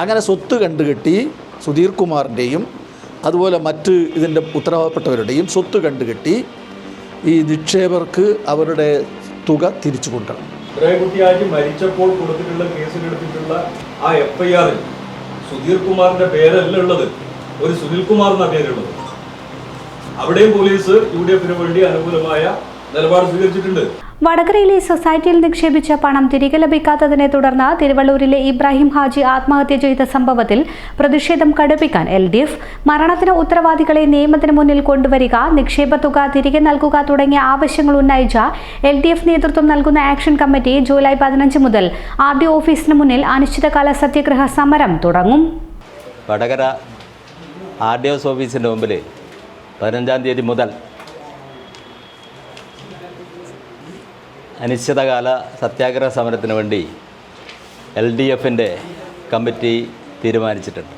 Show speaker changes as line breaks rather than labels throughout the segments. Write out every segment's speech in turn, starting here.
അങ്ങനെ സ്വത്ത് കണ്ടുകെട്ടി സുധീർ കുമാറിൻ്റെയും അതുപോലെ മറ്റ് ഇതിൻ്റെ ഉത്തരവാദപ്പെട്ടവരുടെയും സ്വത്ത് കണ്ടുകെട്ടി ഈ നിക്ഷേപകർക്ക് അവരുടെ തുക തിരിച്ചു കൊടുക്കണം.
ഇബ്രാഹിംകുട്ടി മരിച്ചപ്പോൾ കൊടുത്തിട്ടുള്ള കേസിലെടുത്തിട്ടുള്ള ആ FIR-ൽ സുധീർ കുമാറിന്റെ പേരല്ല ഉള്ളത്, ഒരു സുനിൽ കുമാർ എന്ന പേരുള്ളത്. അവിടെയും പോലീസ് UDF-ന് വേണ്ടി അനുകൂലമായ നിലപാട് സ്വീകരിച്ചിട്ടുണ്ട്.
വടകരയിലെ സൊസൈറ്റിയിൽ നിക്ഷേപിച്ച പണം തിരികെ ലഭിക്കാത്തതിനെ തുടർന്ന് തിരുവള്ളൂരിലെ ഇബ്രാഹിം ഹാജി ആത്മഹത്യ ചെയ്ത സംഭവത്തിൽ പ്രതിഷേധം കടുപ്പിക്കാൻ LDF, മരണത്തിന് ഉത്തരവാദികളെ നിയമത്തിന് മുന്നിൽ കൊണ്ടുവരിക, നിക്ഷേപ തുക തിരികെ നൽകുക തുടങ്ങിയ ആവശ്യങ്ങൾ ഉന്നയിച്ച LDF നേതൃത്വം നൽകുന്ന ആക്ഷൻ കമ്മിറ്റി ജൂലൈ 15 മുതൽ RDO ഓഫീസിന് മുന്നിൽ അനിശ്ചിതകാല സത്യാഗ്രഹ സമരം തുടങ്ങും.
വടകര RDO ഓഫീസിന് മുമ്പിൽ 15-ാം തീയതി മുതൽ അനിശ്ചിതകാല സത്യാഗ്രഹ സമരത്തിന് വേണ്ടി LDF-ൻ്റെ കമ്മിറ്റി തീരുമാനിച്ചിട്ടുണ്ട്.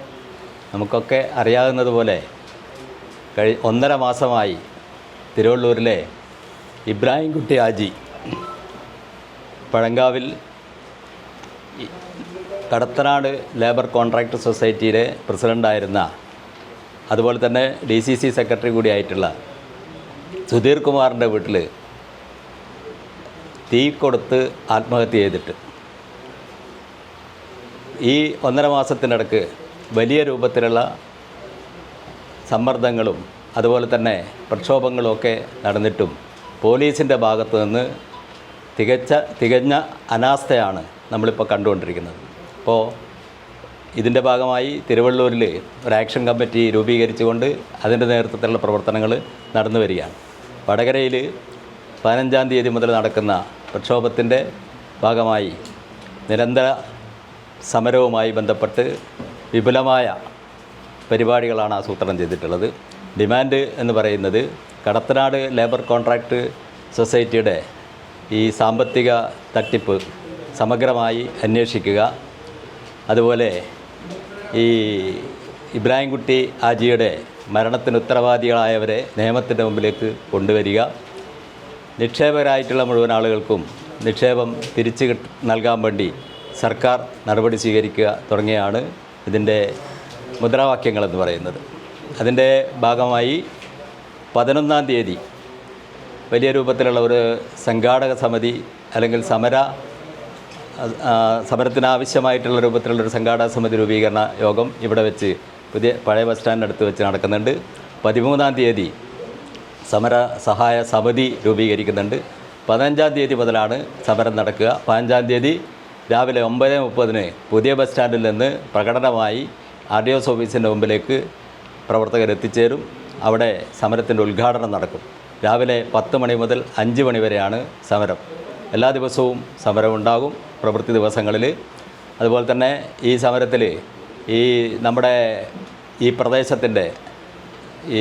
നമുക്കൊക്കെ അറിയാവുന്നതുപോലെ 1.5 മാസമായി തിരുവള്ളൂരിലെ ഇബ്രാഹിംകുട്ടി ഹാജി പഴങ്കാവിൽ കടത്തനാട് ലേബർ കോൺട്രാക്ട് സൊസൈറ്റിയിലെ പ്രസിഡൻ്റായിരുന്ന, അതുപോലെ തന്നെ DCC സെക്രട്ടറി കൂടിയായിട്ടുള്ള സുധീർ കുമാറിൻ്റെ വീട്ടിൽ തീ കൊടുത്ത് ആത്മഹത്യ ചെയ്തിട്ട് ഈ 1.5 മാസത്തിനിടക്ക് വലിയ രൂപത്തിലുള്ള സമ്മർദ്ദങ്ങളും അതുപോലെ തന്നെ പ്രക്ഷോഭങ്ങളുമൊക്കെ നടന്നിട്ടും പോലീസിൻ്റെ ഭാഗത്തു നിന്ന് തികഞ്ഞ അനാസ്ഥയാണ് നമ്മളിപ്പോൾ കണ്ടുകൊണ്ടിരിക്കുന്നത്. അപ്പോൾ ഇതിൻ്റെ ഭാഗമായി തിരുവള്ളൂരിൽ ഒരു ആക്ഷൻ കമ്മിറ്റി രൂപീകരിച്ചുകൊണ്ട് അതിൻ്റെ നേതൃത്വത്തിലുള്ള പ്രവർത്തനങ്ങൾ നടന്നു വരികയാണ്. വടകരയിൽ 15-ാം തീയതി മുതൽ നടക്കുന്ന പ്രക്ഷോഭത്തിൻ്റെ ഭാഗമായി നിരന്തര സമരവുമായി ബന്ധപ്പെട്ട് വിപുലമായ പരിപാടികളാണ് ആസൂത്രണം ചെയ്തിട്ടുള്ളത്. ഡിമാൻഡ് എന്ന് പറയുന്നത് കടത്തനാട് ലേബർ കോൺട്രാക്ട് സൊസൈറ്റിയുടെ ഈ സാമ്പത്തിക തട്ടിപ്പ് സമഗ്രമായി അന്വേഷിക്കുക, അതുപോലെ ഈ ഇബ്രാഹിംകുട്ടി ഹാജിയുടെ മരണത്തിന് ഉത്തരവാദികളായവരെ നിയമത്തിൻ്റെ മുമ്പിലേക്ക് കൊണ്ടുവരിക, നിക്ഷേപകരായിട്ടുള്ള മുഴുവൻ ആളുകൾക്കും നിക്ഷേപം തിരിച്ച് നൽകാൻ വേണ്ടി സർക്കാർ നടപടി സ്വീകരിക്കുക തുടങ്ങിയാണ് ഇതിൻ്റെ മുദ്രാവാക്യങ്ങളെന്ന് പറയുന്നത്. അതിൻ്റെ ഭാഗമായി 11-ാം തീയതി വലിയ രൂപത്തിലുള്ള ഒരു സംഘാടക സമിതി അല്ലെങ്കിൽ സമരത്തിനാവശ്യമായിട്ടുള്ള രൂപത്തിലുള്ളൊരു സംഘാടക സമിതി രൂപീകരണ യോഗം ഇവിടെ വെച്ച് പഴയ ബസ് സ്റ്റാൻഡിനടുത്ത് വെച്ച് നടക്കുന്നുണ്ട്. 13-ാം തീയതി സമര സഹായ സമിതി രൂപീകരിക്കുന്നുണ്ട്. 15-ാം തീയതി മുതലാണ് സമരം നടക്കുക. 15-ാം തീയതി രാവിലെ 9:30 പുതിയ ബസ് സ്റ്റാൻഡിൽ നിന്ന് പ്രകടനമായി RDO ഓഫീസിൻ്റെ മുമ്പിലേക്ക് പ്രവർത്തകരെത്തിച്ചേരും. അവിടെ സമരത്തിൻ്റെ ഉദ്ഘാടനം നടക്കും. രാവിലെ 10 മണി മുതൽ 5 മണി വരെയാണ് സമരം. എല്ലാ ദിവസവും സമരമുണ്ടാകും പ്രവൃത്തി ദിവസങ്ങളിൽ. അതുപോലെ തന്നെ ഈ സമരത്തിൽ നമ്മുടെ ഈ പ്രദേശത്തിൻ്റെ ഈ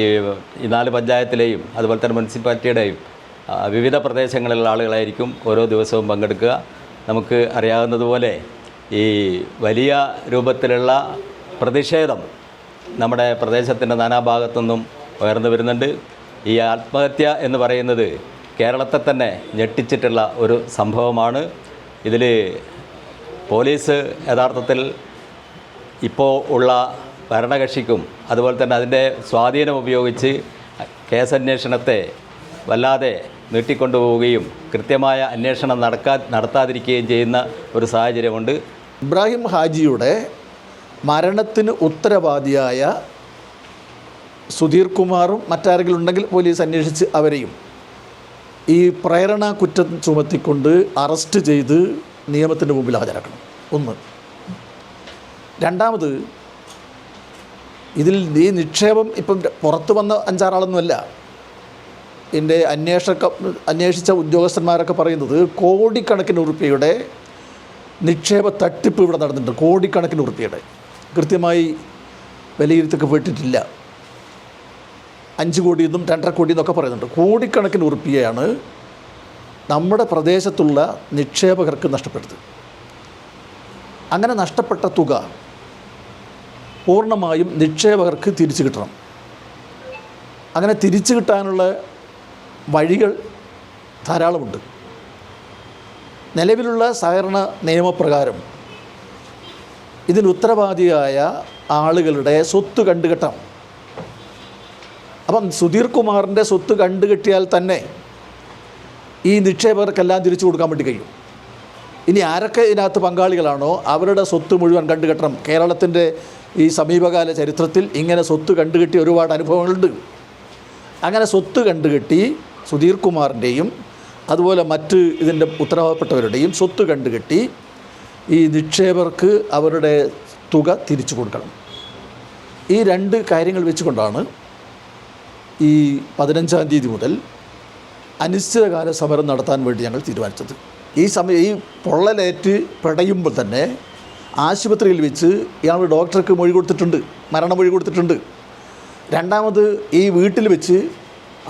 4 പഞ്ചായത്തിലെയും അതുപോലെ തന്നെ മുനിസിപ്പാലിറ്റിയുടെയും വിവിധ പ്രദേശങ്ങളിലുള്ള ആളുകളായിരിക്കും ഓരോ ദിവസവും പങ്കെടുക്കുക. നമുക്ക് അറിയാവുന്നതുപോലെ ഈ വലിയ രൂപത്തിലുള്ള പ്രതിഷേധം നമ്മുടെ പ്രദേശത്തിൻ്റെ നാനാഭാഗത്തു നിന്നും ഉയർന്നു വരുന്നുണ്ട്. ഈ ആത്മഹത്യ എന്ന് പറയുന്നത് കേരളത്തെ തന്നെ ഞെട്ടിച്ചിട്ടുള്ള ഒരു സംഭവമാണ്. ഇതിൽ പോലീസ് യഥാർത്ഥത്തിൽ ഇപ്പോൾ ഉള്ള ഭരണകക്ഷിക്കും അതുപോലെ തന്നെ അതിൻ്റെ സ്വാധീനം ഉപയോഗിച്ച് കേസന്വേഷണത്തെ വല്ലാതെ നീട്ടിക്കൊണ്ടുപോവുകയും കൃത്യമായ അന്വേഷണം നടത്താതിരിക്കുകയും ചെയ്യുന്ന ഒരു സാഹചര്യമുണ്ട്.
ഇബ്രാഹിം ഹാജിയുടെ മരണത്തിന് ഉത്തരവാദിയായ സുധീർ കുമാറും മറ്റാരെങ്കിലും ഉണ്ടെങ്കിൽ പോലീസ് അന്വേഷിച്ച് അവരെയും ഈ പ്രേരണ കുറ്റം ചുമത്തിക്കൊണ്ട് അറസ്റ്റ് ചെയ്ത് നിയമത്തിൻ്റെ മുമ്പിൽ ഹാജരാക്കണം. ഒന്ന്. രണ്ടാമത്, ഇതിൽ ഈ നിക്ഷേപം ഇപ്പം പുറത്ത് വന്ന 5-6 ആളൊന്നുമല്ല. ഇതിൻ്റെ അന്വേഷിച്ച ഉദ്യോഗസ്ഥന്മാരൊക്കെ പറയുന്നത് കോടിക്കണക്കിന് ഉറുപ്പികയുടെ നിക്ഷേപ തട്ടിപ്പ് ഇവിടെ നടന്നിട്ടുണ്ട്. കോടിക്കണക്കിന് ഉറുപ്പികയുടെ കൃത്യമായി വിലയിരുത്തപ്പെട്ടിട്ടില്ല. 5 കോടിയെന്നും 2.5 കോടിയെന്നൊക്കെ പറയുന്നുണ്ട്. കോടിക്കണക്കിന് ഉറുപ്പികയാണ് നമ്മുടെ പ്രദേശത്തുള്ള നിക്ഷേപകർക്ക് നഷ്ടപ്പെടുന്നത്. അങ്ങനെ നഷ്ടപ്പെട്ട തുക പൂർണ്ണമായും നിക്ഷേപകർക്ക് തിരിച്ചു കിട്ടണം. അങ്ങനെ തിരിച്ചു കിട്ടാനുള്ള വഴികൾ ധാരാളമുണ്ട്. നിലവിലുള്ള സഹകരണ നിയമപ്രകാരം ഇതിന് ഉത്തരവാദിയായ ആളുകളുടെ സ്വത്ത് കണ്ടുകെട്ടാം. അപ്പം സുധീർ കുമാറിൻ്റെ സ്വത്ത് കണ്ടുകെട്ടിയാൽ തന്നെ ഈ നിക്ഷേപകർക്കെല്ലാം തിരിച്ചു കൊടുക്കാൻ വേണ്ടി കഴിയും. ഇനി ആരൊക്കെ ഇതിനകത്ത് പങ്കാളികളാണോ അവരുടെ സ്വത്ത് മുഴുവൻ കണ്ടുകെട്ടണം. കേരളത്തിൻ്റെ ഈ സമീപകാല ചരിത്രത്തിൽ ഇങ്ങനെ സ്വത്ത് കണ്ടുകെട്ടി ഒരുപാട് അനുഭവങ്ങളുണ്ട്. അങ്ങനെ സ്വത്ത് കണ്ടുകെട്ടി സുധീർ കുമാറിൻ്റെയും അതുപോലെ മറ്റ് ഇതിൻ്റെ ഉത്തരവാദപ്പെട്ടവരുടെയും സ്വത്ത് കണ്ടുകെട്ടി ഈ നിക്ഷേപകർക്ക് അവരുടെ തുക തിരിച്ചു കൊടുക്കണം. ഈ രണ്ട് കാര്യങ്ങൾ വെച്ചുകൊണ്ടാണ് ഈ 15-ാം തീയതി മുതൽ അനിശ്ചിതകാല സമരം നടത്താൻ വേണ്ടി ഞങ്ങൾ തീരുമാനിച്ചത്. ഈ പൊള്ളലേറ്റ് പിടയുമ്പോൾ തന്നെ ആശുപത്രിയിൽ വെച്ച് ഇയാൾ ഡോക്ടർക്ക് മൊഴി കൊടുത്തിട്ടുണ്ട്, മരണമൊഴി കൊടുത്തിട്ടുണ്ട്. രണ്ടാമത് ഈ വീട്ടിൽ വെച്ച്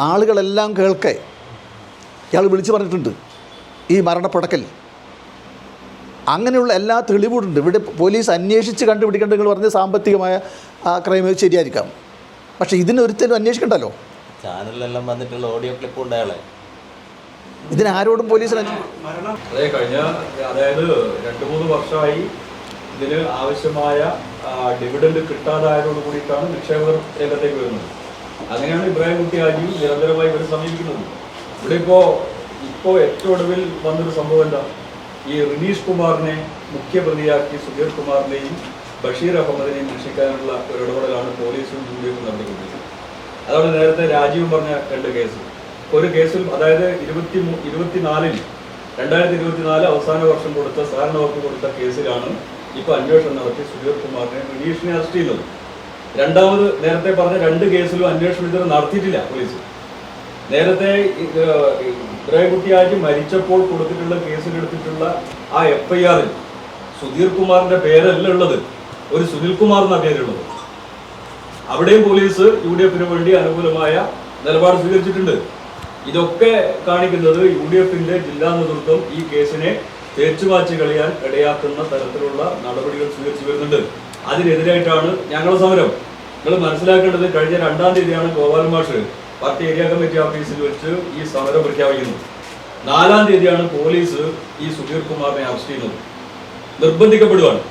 ആളുകളെല്ലാം കേൾക്കെ ഇയാൾ വിളിച്ചു പറഞ്ഞിട്ടുണ്ട് ഈ മരണപ്പടക്കൽ. അങ്ങനെയുള്ള എല്ലാ തെളിവുകളുണ്ട്. ഇവിടെ പോലീസ് അന്വേഷിച്ച് കണ്ടുപിടിക്കേണ്ടത് നിങ്ങൾ പറഞ്ഞ സാമ്പത്തികമായ ക്രൈം ശരിയായിരിക്കാം, പക്ഷേ ഇതിനൊരുത്തരും അന്വേഷിക്കണ്ടല്ലോ.
ചാനലിലെല്ലാം വന്നിട്ടുള്ള ഓഡിയോ ക്ലിപ്പ് ഉണ്ടായാലേ
ഇതിനാരോടും പോലീസിന്
അതെ കഴിഞ്ഞ അതായത് 2-3 വർഷമായി ഇതിന് ആവശ്യമായ ഡിവിഡൻഡ് കിട്ടാതായതോട് കൂടിയിട്ടാണ് നിക്ഷേപകർ രംഗത്തേക്ക് വരുന്നത്. അങ്ങനെയാണ് ഇബ്രാഹിം കുട്ടി ഹാജിയും നിരന്തരമായി ഇവർ സമീപിക്കുന്നത്. ഇവിടെ ഇപ്പോൾ ഏറ്റവും ഒടുവിൽ വന്നൊരു സംഭവം എന്താ, ഈ റിനീഷ് കുമാറിനെ മുഖ്യപ്രതിയാക്കി സുധീർ കുമാറിനെയും ബഷീർ അഹമ്മദിനെയും രക്ഷിക്കാനുള്ള ഒരു ഇടപെടലാണ് പോലീസും യുഡിഎഫും നടത്തിക്കൊണ്ടിരിക്കുന്നത്. അതാണ് നേരത്തെ രാജീവ് പറഞ്ഞ 2 കേസ്. ഒരു കേസിൽ അതായത് 2024 അവസാന വർഷം കൊടുത്ത സഹകരണ വകുപ്പ് കൊടുത്ത കേസിലാണ് ഇപ്പോൾ അന്വേഷണം നടത്തി സുധീർ കുമാറിനെ റിനീഷിനെ അറസ്റ്റ് ചെയ്യുന്നത്. രണ്ടാമത് നേരത്തെ പറഞ്ഞ 2 കേസിലും അന്വേഷണം ഇതുവരെ നടത്തിയിട്ടില്ല പോലീസ്. നേരത്തെ ഇബ്രാഹിം കുട്ടി ഹാജി മരിച്ചപ്പോൾ കൊടുത്തിട്ടുള്ള കേസിലെടുത്തിട്ടുള്ള ആ FIR-ൽ സുധീർ കുമാറിന്റെ പേരല്ല ഉള്ളത്, ഒരു സുനിൽ കുമാർ എന്ന പേരുള്ളത്. അവിടെയും പോലീസ് UDF-ന് വേണ്ടി അനുകൂലമായ നിലപാട് സ്വീകരിച്ചിട്ടുണ്ട്. ഇതൊക്കെ കാണിക്കുന്നത് UDF-ന്റെ ജില്ലാ നേതൃത്വം ഈ കേസിനെ തേച്ചുമാച്ച് കളിയാൻ ഇടയാക്കുന്ന തരത്തിലുള്ള നടപടികൾ സ്വീകരിച്ചു വരുന്നുണ്ട്. അതിനെതിരായിട്ടാണ് ഞങ്ങളുടെ സമരം. നിങ്ങൾ മനസ്സിലാക്കേണ്ടത് കഴിഞ്ഞ 2-ാം തീയതിയാണ് ഗോപാൽ മാഷ് പാർട്ടി ഏരിയ കമ്മിറ്റി ഓഫീസിൽ വെച്ച് ഈ സമരം പ്രഖ്യാപിക്കുന്നത്. 4-ാം തീയതിയാണ് പോലീസ് ഈ സുധീർ കുമാറിനെ അറസ്റ്റ് ചെയ്യുന്നത്. നിർബന്ധിക്കപ്പെടുകയാണ്.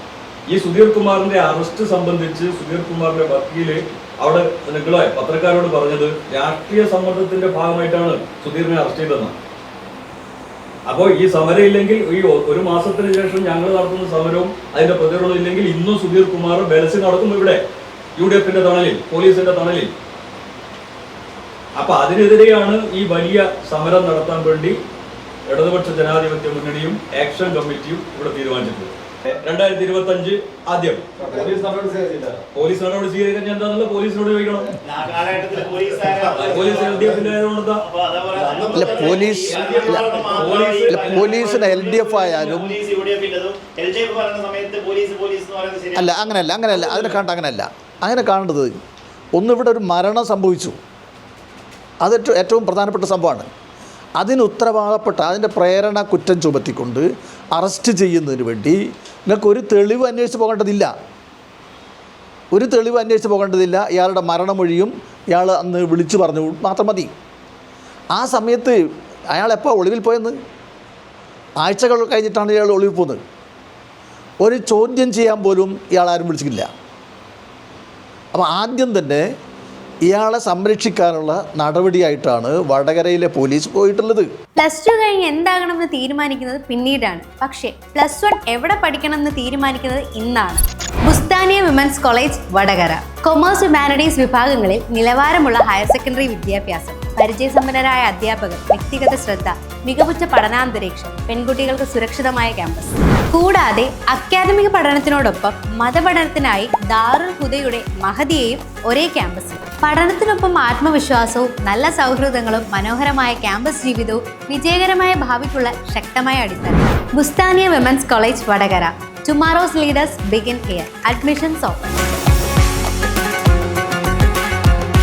ഈ സുധീർ കുമാറിന്റെ അറസ്റ്റ് സംബന്ധിച്ച് സുധീർ കുമാറിന്റെ വക്കീല് അവിടെ നിങ്ങളെ പത്രക്കാരോട് പറഞ്ഞത് രാഷ്ട്രീയ സമ്മർദ്ദത്തിന്റെ ഭാഗമായിട്ടാണ് സുധീറിനെ അറസ്റ്റ് ചെയ്തതെന്ന്. അപ്പോൾ ഈ സമരം ഇല്ലെങ്കിൽ ഈ 1 മാസത്തിന് ശേഷം ഞങ്ങൾ നടത്തുന്ന സമരവും അതിന്റെ പ്രതിരോധം ഇല്ലെങ്കിൽ ഇന്നും സുധീർ കുമാർ ബലസി നടക്കും ഇവിടെ UDF-ന്റെ തണലിൽ, പോലീസിന്റെ തണലിൽ. അപ്പൊ അതിനെതിരെയാണ് ഈ വലിയ സമരം നടത്താൻ വേണ്ടി ഇടതുപക്ഷ ജനാധിപത്യ മുന്നണിയും ആക്ഷൻ കമ്മിറ്റിയും ഇവിടെ തീരുമാനിച്ചിട്ടുള്ളത്. 2025 ആദ്യം പോലീസ് നടപടി സ്വീകരിക്കാൻ എന്താണെന്നുള്ള പോലീസിനോട് ചോദിക്കണം.
പോലീസിന് LDF ആയാലും അല്ല, അങ്ങനെയല്ല അങ്ങനെ കാണേണ്ടത്. ഒന്നിവിടെ ഒരു മരണം സംഭവിച്ചു, അത് ഏറ്റവും പ്രധാനപ്പെട്ട സംഭവമാണ്. അതിന് ഉത്തരവാദപ്പെട്ട അതിൻ്റെ പ്രേരണ കുറ്റം ചുമത്തിക്കൊണ്ട് അറസ്റ്റ് ചെയ്യുന്നതിന് വേണ്ടി നിങ്ങൾക്ക് ഒരു തെളിവ് അന്വേഷിച്ച് പോകേണ്ടതില്ല. ഇയാളുടെ മരണമൊഴിയും ഇയാൾ അന്ന് വിളിച്ചു പറഞ്ഞു മാത്രം മതി. ആ സമയത്ത് അയാൾ എപ്പോൾ ഒളിവിൽ പോയെന്ന് ആഴ്ചകൾ കഴിഞ്ഞിട്ടാണ് ഇയാൾ ഒളിവിൽ പോകുന്നത്. ഒരു ചോദ്യം ചെയ്യാൻ പോലും ഇയാൾ ആരും വിളിച്ചിട്ടില്ല. അപ്പോൾ ആദ്യം തന്നെ ഇയാളെ സംരക്ഷിക്കാനുള്ള നടപടിയായിട്ടാണ് വടകരയിലെ പോലീസ് പോയിട്ടുള്ളത്.
+2 കഴിഞ്ഞ് എന്താകണമെന്ന് തീരുമാനിക്കുന്നത് പിന്നീടാണ്. പക്ഷേ +1 എവിടെ പഠിക്കണമെന്ന് തീരുമാനിക്കുന്നത് ഇന്നാണ്. Bustania women's college Vadakara. Commerce, humanities വിഭാഗങ്ങളിൽ നിലവാരമുള്ള ഹയർ സെക്കൻഡറി വിദ്യാഭ്യാസം, പരിചയസമ്പന്നരായ അധ്യാപകർ, വ്യക്തിഗത ശ്രദ്ധ, മികവുറ്റ പഠനാന്തരീക്ഷം, പെൺകുട്ടികൾക്ക് സുരക്ഷിതമായ ക്യാമ്പസ്. കൂടാതെ അക്കാദമിക പഠനത്തിനോടൊപ്പം മതപഠനത്തിനായി ദാറുൽ ഹുദയുടെ മഹദിയെയും ഒരേ ക്യാമ്പസിൽ. പഠനത്തിനൊപ്പം ആത്മവിശ്വാസവും നല്ല സൗഹൃദങ്ങളും മനോഹരമായ ക്യാമ്പസ് ജീവിതവും വിജയകരമായ ഭാവിക്കുള്ള ശക്തമായ അടിത്തറ. Bustania women's college Vadakara. Tomorrow's leaders begin here. Admissions open.